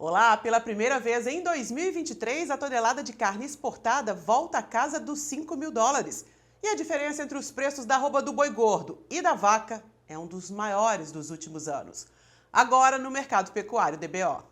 Olá, pela primeira vez em 2023, a tonelada de carne exportada volta à casa dos US$ 5.000. E a diferença entre os preços da arroba do boi gordo e da vaca é um dos maiores dos últimos anos. Agora no mercado pecuário DBO.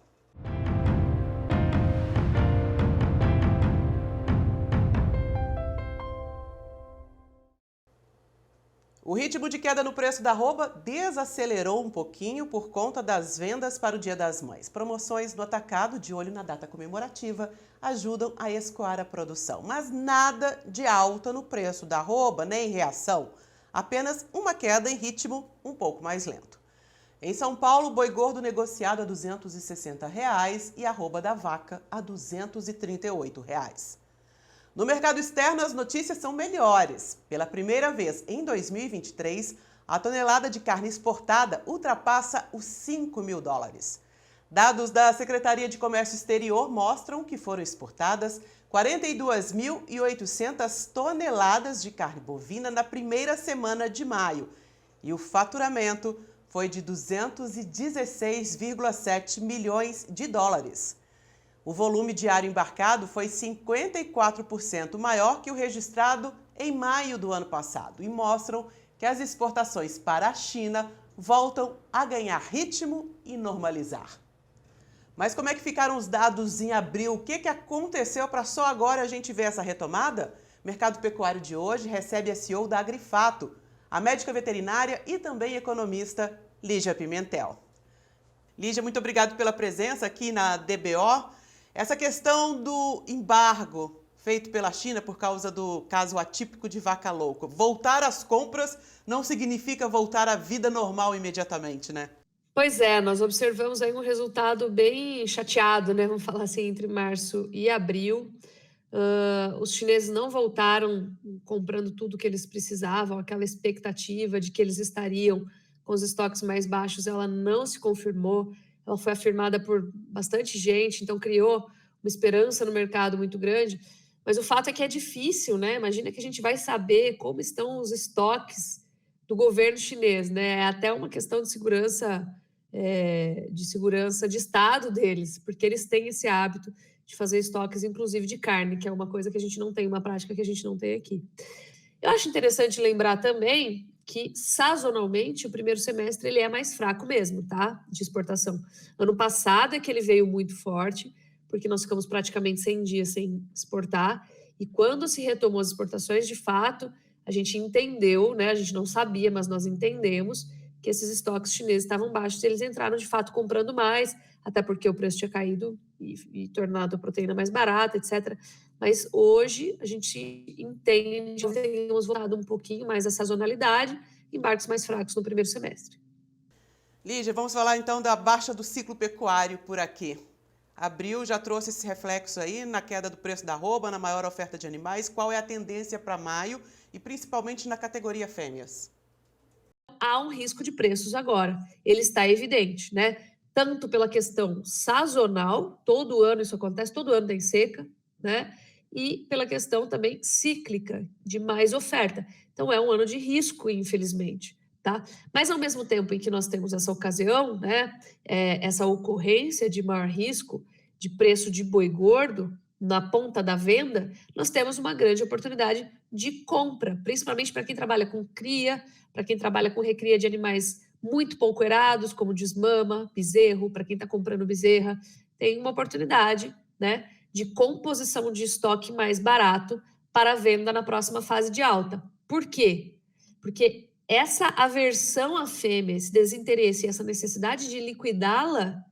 O ritmo de queda no preço da arroba desacelerou um pouquinho por conta das vendas para o Dia das Mães. Promoções no atacado, de olho na data comemorativa, ajudam a escoar a produção. Mas nada de alta no preço da arroba, nem reação. Apenas uma queda em ritmo um pouco mais lento. Em São Paulo, o boi gordo negociado a R$ 260 e a arroba da vaca a R$ 238. No mercado externo, as notícias são melhores. Pela primeira vez em 2023, a tonelada de carne exportada ultrapassa os US$ 5.000. Dados da Secretaria de Comércio Exterior mostram que foram exportadas 42.800 toneladas de carne bovina na primeira semana de maio. E o faturamento foi de 216,7 milhões de dólares. O volume diário embarcado foi 54% maior que o registrado em maio do ano passado e mostram que as exportações para a China voltam a ganhar ritmo e normalizar. Mas como é que ficaram os dados em abril? O que aconteceu para só agora a gente ver essa retomada? O mercado pecuário de hoje recebe a CEO da Agrifato, a médica veterinária e também economista Lígia Pimentel. Lígia, muito obrigado pela presença aqui na DBO. Essa questão do embargo feito pela China por causa do caso atípico de vaca louca. Voltar às compras não significa voltar à vida normal imediatamente, né? Pois é, nós observamos aí um resultado bem chateado, né? Vamos falar assim, entre março e abril. Os chineses não voltaram comprando tudo que eles precisavam, aquela expectativa de que eles estariam com os estoques mais baixos, ela não se confirmou, ela foi afirmada por bastante gente, então criou uma esperança no mercado muito grande, mas o fato é que é difícil, né? Imagina que a gente vai saber como estão os estoques do governo chinês, né? É até uma questão de segurança, de Estado deles, porque eles têm esse hábito de fazer estoques, inclusive de carne, que é uma coisa que a gente não tem, uma prática que a gente não tem aqui. Eu acho interessante lembrar também que, sazonalmente, o primeiro semestre ele é mais fraco mesmo, tá? De exportação. Ano passado é que ele veio muito forte, porque nós ficamos praticamente 100 dias sem exportar, e quando se retomou as exportações, de fato, a gente entendeu, né? A gente não sabia, mas nós entendemos que esses estoques chineses estavam baixos, e eles entraram, de fato, comprando mais, até porque o preço tinha caído e tornado a proteína mais barata, etc. Mas hoje a gente entende que temos voltado um pouquinho mais à sazonalidade, embarques mais fracos no primeiro semestre. Lígia, vamos falar então da baixa do ciclo pecuário por aqui. Abril já trouxe esse reflexo aí na queda do preço da arroba, na maior oferta de animais. Qual é a tendência para maio e principalmente na categoria fêmeas? Há um risco de preços agora, ele está evidente, né? Tanto pela questão sazonal, todo ano isso acontece, todo ano tem seca, né? E pela questão também cíclica, de mais oferta. Então é um ano de risco, infelizmente, tá? Mas ao mesmo tempo em que nós temos essa ocasião, né, essa ocorrência de maior risco de preço de boi gordo na ponta da venda, nós temos uma grande oportunidade de compra, principalmente para quem trabalha com cria, para quem trabalha com recria de animais muito pouco erados, como desmama, bezerro, para quem está comprando bezerra, tem uma oportunidade, né, de composição de estoque mais barato para venda na próxima fase de alta. Por quê? Porque essa aversão à fêmea, esse desinteresse, essa necessidade de liquidá-la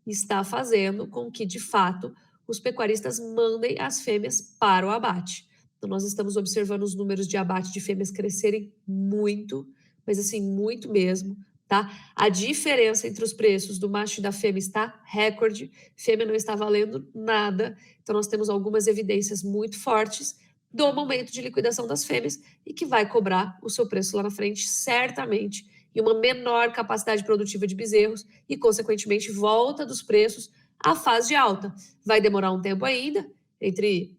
está fazendo com que, de fato, os pecuaristas mandem as fêmeas para o abate. Então, nós estamos observando os números de abate de fêmeas crescerem muito, mas assim, muito mesmo, tá? A diferença entre os preços do macho e da fêmea está recorde, fêmea não está valendo nada, então nós temos algumas evidências muito fortes do momento de liquidação das fêmeas e que vai cobrar o seu preço lá na frente, certamente, e uma menor capacidade produtiva de bezerros e, consequentemente, volta dos preços à fase de alta. Vai demorar um tempo ainda, entre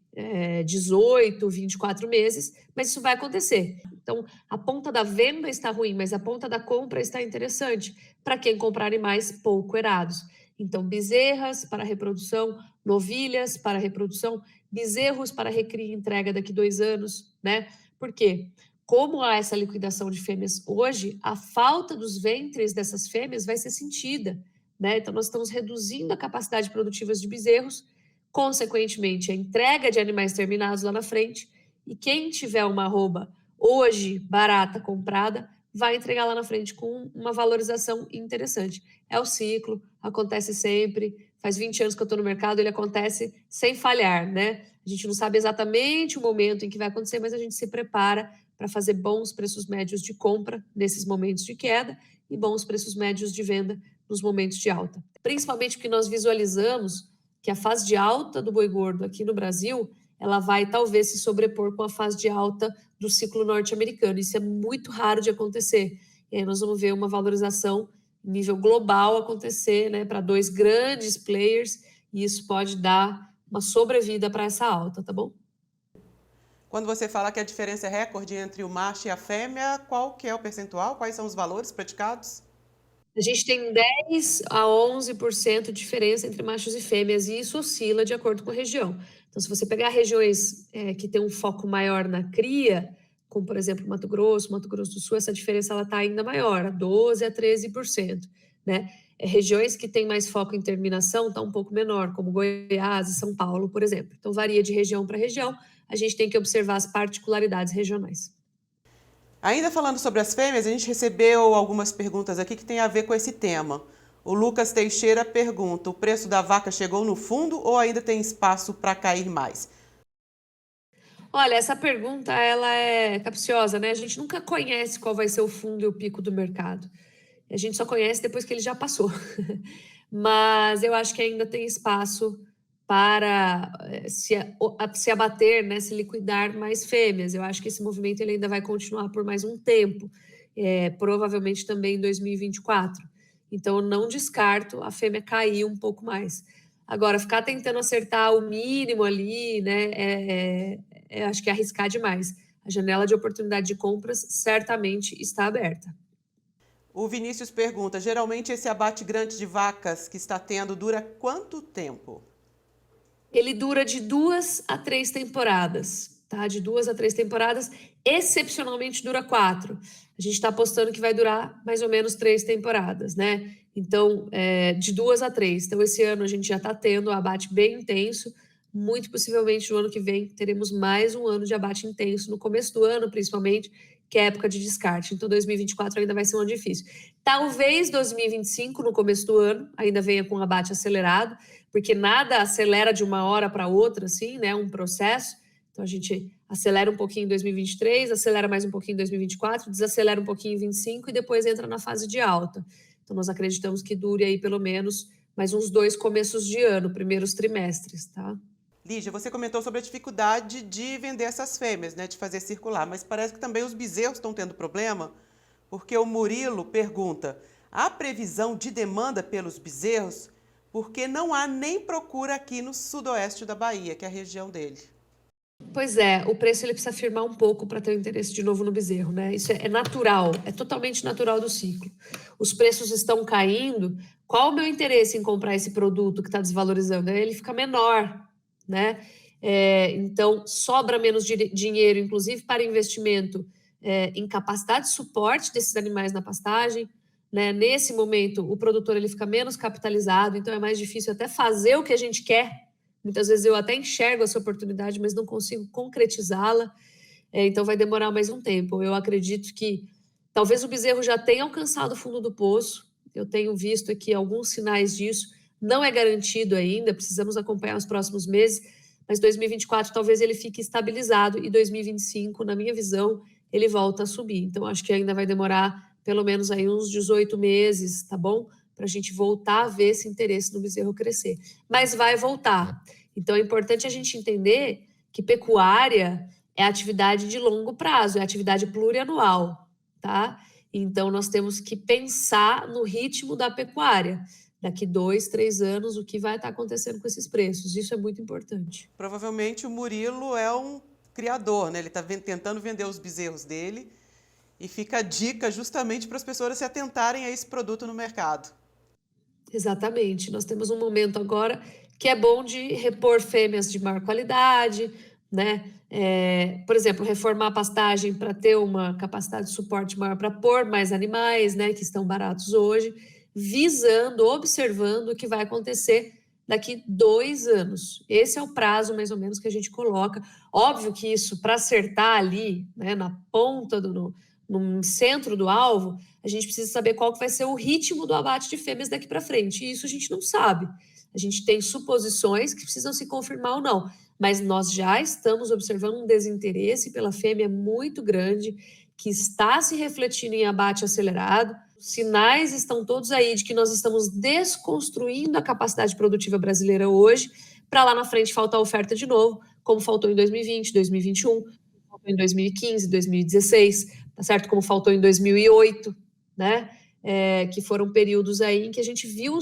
18, 24 meses, mas isso vai acontecer. Então, a ponta da venda está ruim, mas a ponta da compra está interessante para quem comprar animais pouco erados. Então, bezerras para reprodução, novilhas para reprodução, bezerros para recria e entrega daqui 2 anos, né? Por quê? Como há essa liquidação de fêmeas hoje, a falta dos ventres dessas fêmeas vai ser sentida, né? Então, nós estamos reduzindo a capacidade produtiva de bezerros, consequentemente, a entrega de animais terminados lá na frente, e quem tiver uma arroba hoje barata comprada, vai entregar lá na frente com uma valorização interessante. É o ciclo, acontece sempre, faz 20 anos que eu estou no mercado, ele acontece sem falhar, né? A gente não sabe exatamente o momento em que vai acontecer, mas a gente se prepara para fazer bons preços médios de compra nesses momentos de queda e bons preços médios de venda nos momentos de alta. Principalmente porque nós visualizamos que a fase de alta do boi gordo aqui no Brasil, ela vai talvez se sobrepor com a fase de alta do ciclo norte-americano. Isso é muito raro de acontecer. E aí nós vamos ver uma valorização nível global acontecer, né, para 2 grandes players, e isso pode dar uma sobrevida para essa alta, tá bom? Quando você fala que a diferença é recorde entre o macho e a fêmea, qual que é o percentual? Quais são os valores praticados? A gente tem 10 a 11% de diferença entre machos e fêmeas, e isso oscila de acordo com a região. Então, se você pegar regiões que têm um foco maior na cria, como, por exemplo, Mato Grosso do Sul, essa diferença está ainda maior, 12 a 13%. Né? Regiões que têm mais foco em terminação está um pouco menor, como Goiás e São Paulo, por exemplo. Então, varia de região para região, a gente tem que observar as particularidades regionais. Ainda falando sobre as fêmeas, a gente recebeu algumas perguntas aqui que têm a ver com esse tema. O Lucas Teixeira pergunta: o preço da vaca chegou no fundo ou ainda tem espaço para cair mais? Olha, essa pergunta ela é capciosa, né? A gente nunca conhece qual vai ser o fundo e o pico do mercado. A gente só conhece depois que ele já passou. Mas eu acho que ainda tem espaço para se abater, né, se liquidar mais fêmeas. Eu acho que esse movimento ele ainda vai continuar por mais um tempo, provavelmente também em 2024. Então, eu não descarto a fêmea cair um pouco mais. Agora, ficar tentando acertar o mínimo ali, né, acho que é arriscar demais. A janela de oportunidade de compras certamente está aberta. O Vinícius pergunta: geralmente esse abate grande de vacas que está tendo dura quanto tempo? Ele dura de 2 a 3 temporadas, tá? De 2 a 3 temporadas, excepcionalmente dura 4. A gente está apostando que vai durar mais ou menos 3 temporadas, né? Então, de 2 a 3. Então, esse ano a gente já está tendo um abate bem intenso. Muito possivelmente no ano que vem teremos mais um ano de abate intenso, no começo do ano, principalmente, que é a época de descarte. Então, 2024 ainda vai ser um ano difícil. Talvez 2025, no começo do ano, ainda venha com um abate acelerado, porque nada acelera de uma hora para outra, assim, né? Um processo. Então, a gente acelera um pouquinho em 2023, acelera mais um pouquinho em 2024, desacelera um pouquinho em 2025 e depois entra na fase de alta. Então, nós acreditamos que dure aí pelo menos mais uns 2 começos de ano, primeiros trimestres, tá? Lígia, você comentou sobre a dificuldade de vender essas fêmeas, né, de fazer circular, mas parece que também os bezerros estão tendo problema, porque o Murilo pergunta: há previsão de demanda pelos bezerros? Porque não há nem procura aqui no sudoeste da Bahia, que é a região dele. Pois é, o preço ele precisa firmar um pouco para ter o interesse de novo no bezerro, né? Isso é natural, é totalmente natural do ciclo. Os preços estão caindo. Qual o meu interesse em comprar esse produto que está desvalorizando? Ele fica menor, né? Então, sobra menos dinheiro, inclusive para investimento em capacidade de suporte desses animais na pastagem. Né? Nesse momento, o produtor ele fica menos capitalizado, então é mais difícil até fazer o que a gente quer. Muitas vezes eu até enxergo essa oportunidade, mas não consigo concretizá-la, então vai demorar mais um tempo. Eu acredito que talvez o bezerro já tenha alcançado o fundo do poço, eu tenho visto aqui alguns sinais disso, não é garantido ainda, precisamos acompanhar os próximos meses, mas 2024 talvez ele fique estabilizado e 2025, na minha visão, ele volta a subir. Então, acho que ainda vai demorar pelo menos aí uns 18 meses, tá bom? Para a gente voltar a ver esse interesse no bezerro crescer. Mas vai voltar. Então, é importante a gente entender que pecuária é atividade de longo prazo, é atividade plurianual, tá? Então, nós temos que pensar no ritmo da pecuária. Daqui 2, 3 anos, o que vai estar acontecendo com esses preços. Isso é muito importante. Provavelmente o Murilo é um criador, né? Ele está tentando vender os bezerros dele e fica a dica justamente para as pessoas se atentarem a esse produto no mercado. Exatamente. Nós temos um momento agora que é bom de repor fêmeas de maior qualidade, né? Por exemplo, reformar a pastagem para ter uma capacidade de suporte maior para pôr mais animais, né? Que estão baratos hoje, visando, observando o que vai acontecer daqui 2 anos. Esse é o prazo, mais ou menos, que a gente coloca. Óbvio que isso, para acertar ali, né, na ponta no centro do alvo, a gente precisa saber qual que vai ser o ritmo do abate de fêmeas daqui para frente. E isso a gente não sabe. A gente tem suposições que precisam se confirmar ou não. Mas nós já estamos observando um desinteresse pela fêmea muito grande, que está se refletindo em abate acelerado. Os sinais estão todos aí de que nós estamos desconstruindo a capacidade produtiva brasileira hoje, para lá na frente faltar oferta de novo, como faltou em 2020, 2021, faltou em 2015, 2016, tá certo? Como faltou em 2008, né? Que foram períodos aí em que a gente viu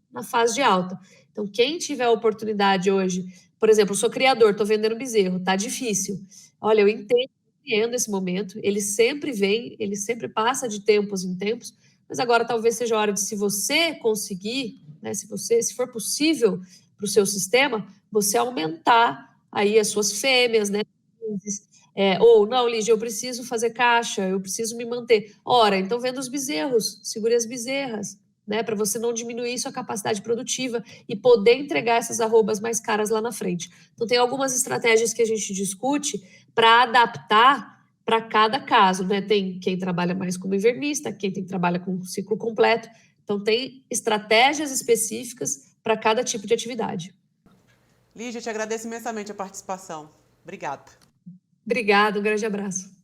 na fase de alta. Então, quem tiver a oportunidade hoje, por exemplo, eu sou criador, estou vendendo bezerro, tá difícil. Olha, eu entendo esse momento, ele sempre vem, ele sempre passa de tempos em tempos, mas agora talvez seja a hora de, se você conseguir, né, se for possível para o seu sistema, você aumentar aí as suas fêmeas, né? Ou, não, Lígia, eu preciso fazer caixa, eu preciso me manter. Ora, então venda os bezerros, segure as bezerras, né, para você não diminuir sua capacidade produtiva e poder entregar essas arrobas mais caras lá na frente. Então, tem algumas estratégias que a gente discute para adaptar para cada caso, né? Tem quem trabalha mais como invernista, quem trabalha com ciclo completo. Então, tem estratégias específicas para cada tipo de atividade. Lígia, te agradeço imensamente a participação. Obrigada. Obrigada, um grande abraço.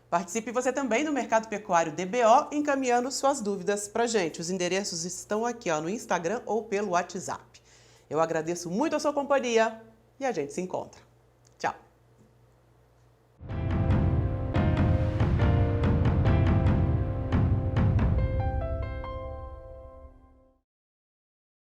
Participe você também do Mercado Pecuário DBO, encaminhando suas dúvidas para a gente. Os endereços estão aqui no Instagram ou pelo WhatsApp. Eu agradeço muito a sua companhia e a gente se encontra. Tchau!